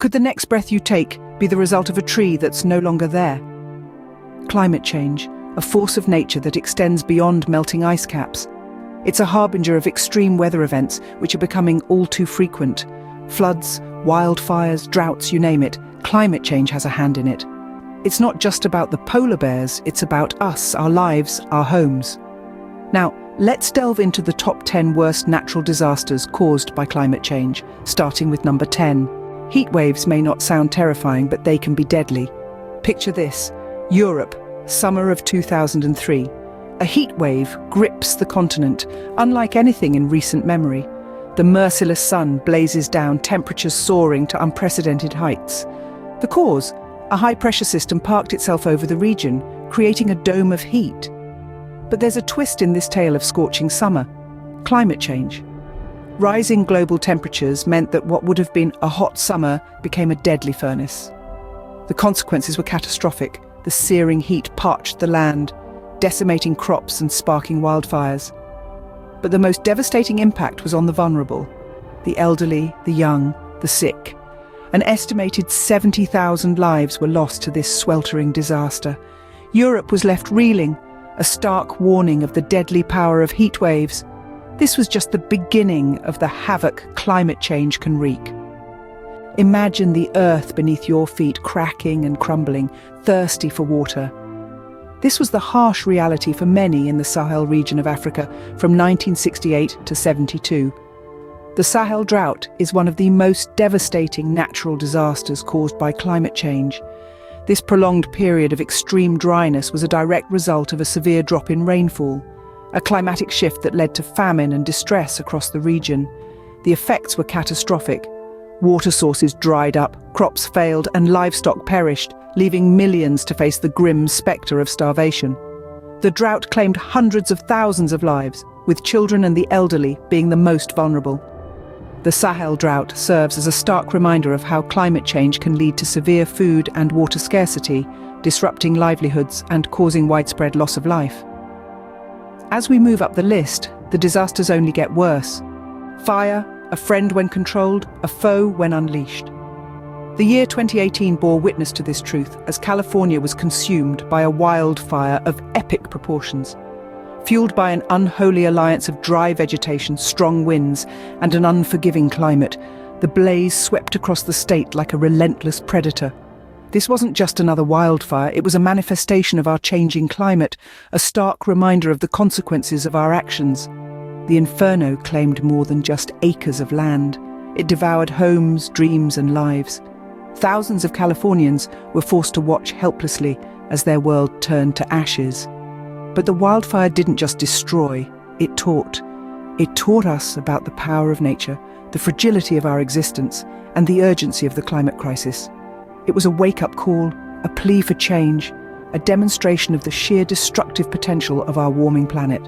Could the next breath you take be the result of a tree that's no longer there? Climate change, a force of nature that extends beyond melting ice caps. It's a harbinger of extreme weather events which are becoming all too frequent. Floods, wildfires, droughts, you name it, climate change has a hand in it. It's not just about the polar bears, it's about us, our lives, our homes. Now, let's delve into the top 10 worst natural disasters caused by climate change, starting with number 10. Heat waves may not sound terrifying, but they can be deadly. Picture this: Europe, summer of 2003. A heat wave grips the continent, unlike anything in recent memory. The merciless sun blazes down, temperatures soaring to unprecedented heights. The cause? A high-pressure system parked itself over the region, creating a dome of heat. But there's a twist in this tale of scorching summer: climate change. Rising global temperatures meant that what would have been a hot summer became a deadly furnace. The consequences were catastrophic. The searing heat parched the land, decimating crops and sparking wildfires. But the most devastating impact was on the vulnerable: the elderly, the young, the sick. An estimated 70,000 lives were lost to this sweltering disaster. Europe was left reeling, a stark warning of the deadly power of heat waves. This was just the beginning of the havoc climate change can wreak. Imagine the earth beneath your feet cracking and crumbling, thirsty for water. This was the harsh reality for many in the Sahel region of Africa from 1968 to 72. The Sahel drought is one of the most devastating natural disasters caused by climate change. This prolonged period of extreme dryness was a direct result of a severe drop in rainfall, a climatic shift that led to famine and distress across the region. The effects were catastrophic. Water sources dried up, crops failed, and livestock perished, leaving millions to face the grim spectre of starvation. The drought claimed hundreds of thousands of lives, with children and the elderly being the most vulnerable. The Sahel drought serves as a stark reminder of how climate change can lead to severe food and water scarcity, disrupting livelihoods and causing widespread loss of life. As we move up the list, the disasters only get worse. Fire, a friend when controlled, a foe when unleashed. The year 2018 bore witness to this truth as California was consumed by a wildfire of epic proportions. Fueled by an unholy alliance of dry vegetation, strong winds, and an unforgiving climate, the blaze swept across the state like a relentless predator. This wasn't just another wildfire, it was a manifestation of our changing climate, a stark reminder of the consequences of our actions. The inferno claimed more than just acres of land. It devoured homes, dreams, and lives. Thousands of Californians were forced to watch helplessly as their world turned to ashes. But the wildfire didn't just destroy, it taught. It taught us about the power of nature, the fragility of our existence, and the urgency of the climate crisis. It was a wake-up call, a plea for change, a demonstration of the sheer destructive potential of our warming planet.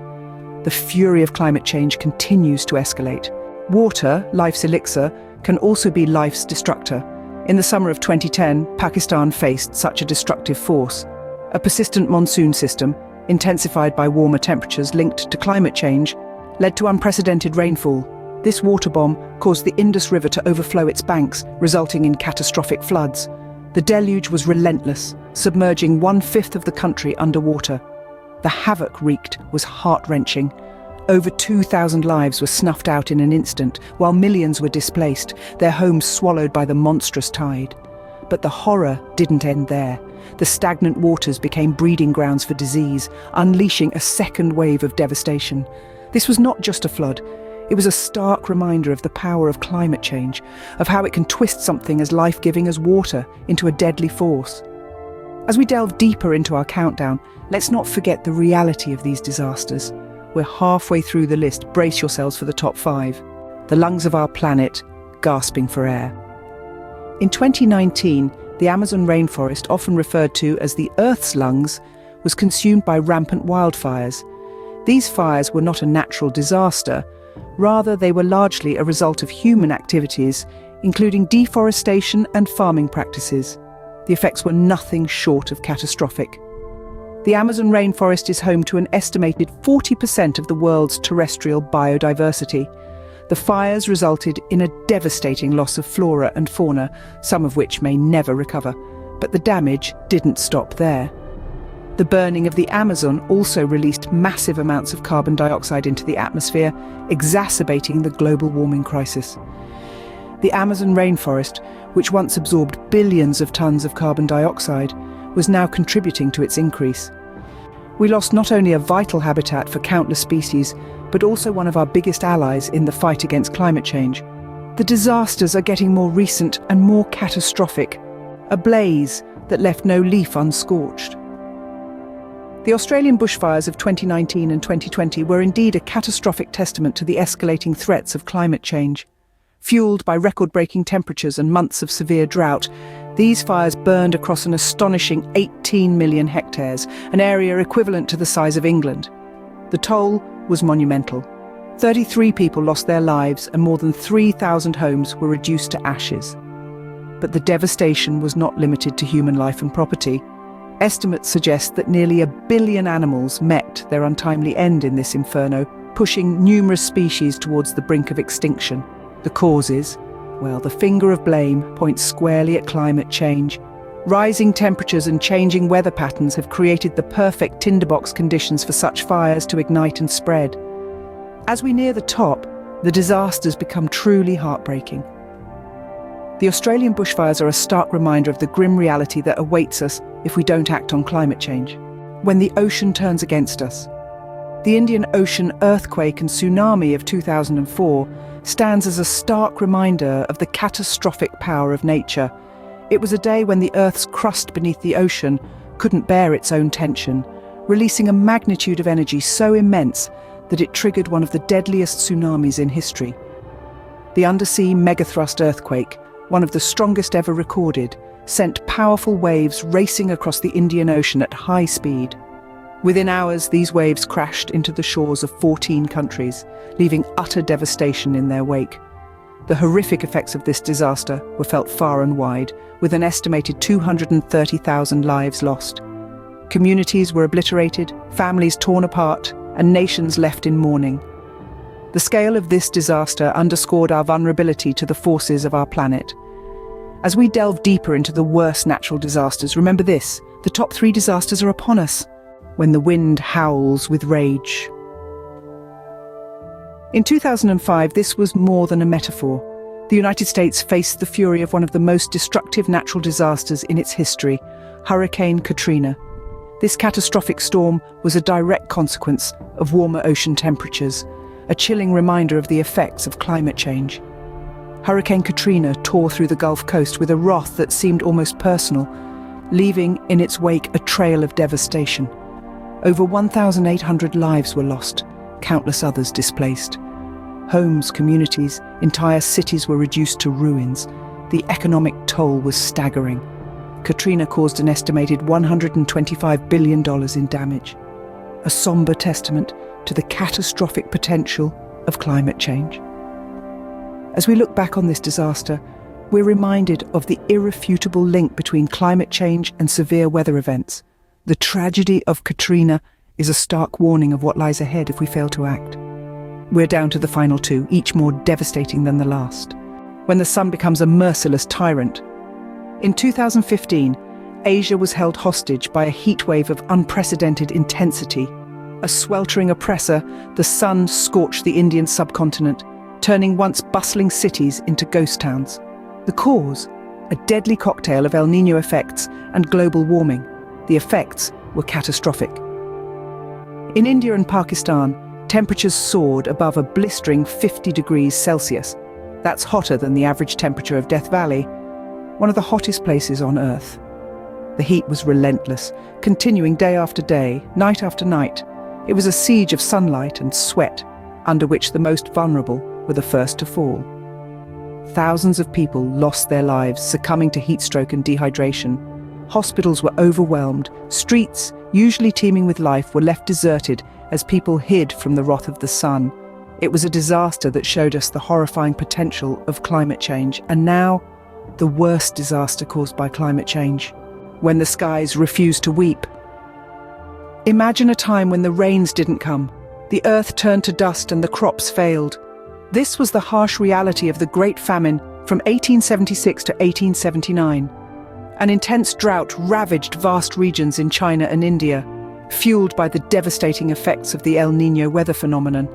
The fury of climate change continues to escalate. Water, life's elixir, can also be life's destructor. In the summer of 2010, Pakistan faced such a destructive force. A persistent monsoon system, intensified by warmer temperatures linked to climate change, led to unprecedented rainfall. This water bomb caused the Indus River to overflow its banks, resulting in catastrophic floods. The deluge was relentless, submerging 1/5 of the country underwater. The havoc wreaked was heart-wrenching. Over 2,000 lives were snuffed out in an instant, while millions were displaced, their homes swallowed by the monstrous tide. But the horror didn't end there. The stagnant waters became breeding grounds for disease, unleashing a second wave of devastation. This was not just a flood. It was a stark reminder of the power of climate change, of how it can twist something as life-giving as water into a deadly force. As we delve deeper into our countdown, let's not forget the reality of these disasters. We're halfway through the list. Brace yourselves for the top 5. The lungs of our planet, gasping for air. In 2019, the Amazon rainforest, often referred to as the Earth's lungs, was consumed by rampant wildfires. These fires were not a natural disaster. Rather, they were largely a result of human activities, including deforestation and farming practices. The effects were nothing short of catastrophic. The Amazon rainforest is home to an estimated 40% of the world's terrestrial biodiversity. The fires resulted in a devastating loss of flora and fauna, some of which may never recover. But the damage didn't stop there. The burning of the Amazon also released massive amounts of carbon dioxide into the atmosphere, exacerbating the global warming crisis. The Amazon rainforest, which once absorbed billions of tons of carbon dioxide, was now contributing to its increase. We lost not only a vital habitat for countless species, but also one of our biggest allies in the fight against climate change. The disasters are getting more recent and more catastrophic. A blaze that left no leaf unscorched. The Australian bushfires of 2019 and 2020 were indeed a catastrophic testament to the escalating threats of climate change. Fueled by record-breaking temperatures and months of severe drought, these fires burned across an astonishing 18 million hectares, an area equivalent to the size of England. The toll was monumental. 33 people lost their lives and more than 3,000 homes were reduced to ashes. But the devastation was not limited to human life and property. Estimates suggest that nearly 1 billion animals met their untimely end in this inferno, pushing numerous species towards the brink of extinction. The causes? Well, the finger of blame points squarely at climate change. Rising temperatures and changing weather patterns have created the perfect tinderbox conditions for such fires to ignite and spread. As we near the top, the disasters become truly heartbreaking. The Australian bushfires are a stark reminder of the grim reality that awaits us if we don't act on climate change. When the ocean turns against us. The Indian Ocean earthquake and tsunami of 2004 stands as a stark reminder of the catastrophic power of nature. It was a day when the Earth's crust beneath the ocean couldn't bear its own tension, releasing a magnitude of energy so immense that it triggered one of the deadliest tsunamis in history. The undersea megathrust earthquake, one of the strongest ever recorded, sent powerful waves racing across the Indian Ocean at high speed. Within hours, these waves crashed into the shores of 14 countries, leaving utter devastation in their wake. The horrific effects of this disaster were felt far and wide, with an estimated 230,000 lives lost. Communities were obliterated, families torn apart, and nations left in mourning. The scale of this disaster underscored our vulnerability to the forces of our planet. As we delve deeper into the worst natural disasters, remember this: the top 3 disasters are upon us. When the wind howls with rage. In 2005, this was more than a metaphor. The United States faced the fury of one of the most destructive natural disasters in its history, Hurricane Katrina. This catastrophic storm was a direct consequence of warmer ocean temperatures, a chilling reminder of the effects of climate change. Hurricane Katrina tore through the Gulf Coast with a wrath that seemed almost personal, leaving in its wake a trail of devastation. Over 1,800 lives were lost, countless others displaced. Homes, communities, entire cities were reduced to ruins. The economic toll was staggering. Katrina caused an estimated $125 billion in damage, a somber testament to the catastrophic potential of climate change. As we look back on this disaster, we're reminded of the irrefutable link between climate change and severe weather events. The tragedy of Katrina is a stark warning of what lies ahead if we fail to act. We're down to the final 2, each more devastating than the last. When the sun becomes a merciless tyrant. In 2015, Asia was held hostage by a heatwave of unprecedented intensity. A sweltering oppressor, the sun scorched the Indian subcontinent, turning once bustling cities into ghost towns. The cause? A deadly cocktail of El Niño effects and global warming. The effects were catastrophic. In India and Pakistan, temperatures soared above a blistering 50 degrees Celsius. That's hotter than the average temperature of Death Valley, one of the hottest places on Earth. The heat was relentless, continuing day after day, night after night. It was a siege of sunlight and sweat, under which the most vulnerable were the first to fall. Thousands of people lost their lives, succumbing to heatstroke and dehydration. Hospitals were overwhelmed. Streets, usually teeming with life, were left deserted as people hid from the wrath of the sun. It was a disaster that showed us the horrifying potential of climate change. And now, the worst disaster caused by climate change. When the skies refused to weep. Imagine a time when the rains didn't come. The earth turned to dust and the crops failed. This was the harsh reality of the Great Famine from 1876 to 1879. An intense drought ravaged vast regions in China and India, fueled by the devastating effects of the El Niño weather phenomenon.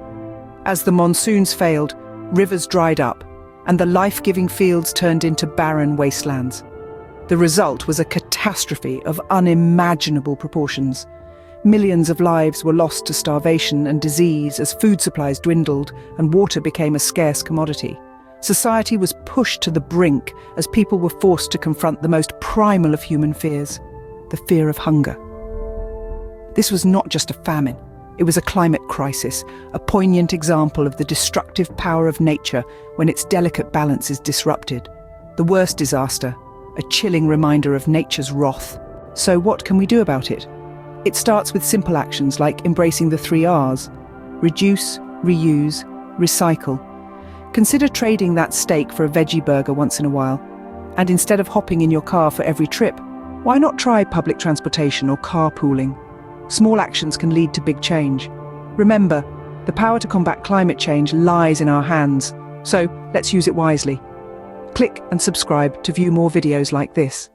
As the monsoons failed, rivers dried up, and the life-giving fields turned into barren wastelands. The result was a catastrophe of unimaginable proportions. Millions of lives were lost to starvation and disease as food supplies dwindled and water became a scarce commodity. Society was pushed to the brink as people were forced to confront the most primal of human fears, the fear of hunger. This was not just a famine, it was a climate crisis, a poignant example of the destructive power of nature when its delicate balance is disrupted. The worst disaster, a chilling reminder of nature's wrath. So what can we do about it? It starts with simple actions like embracing the 3 R's: reduce, reuse, recycle. Consider trading that steak for a veggie burger once in a while. And instead of hopping in your car for every trip, why not try public transportation or carpooling? Small actions can lead to big change. Remember, the power to combat climate change lies in our hands, so let's use it wisely. Click and subscribe to view more videos like this.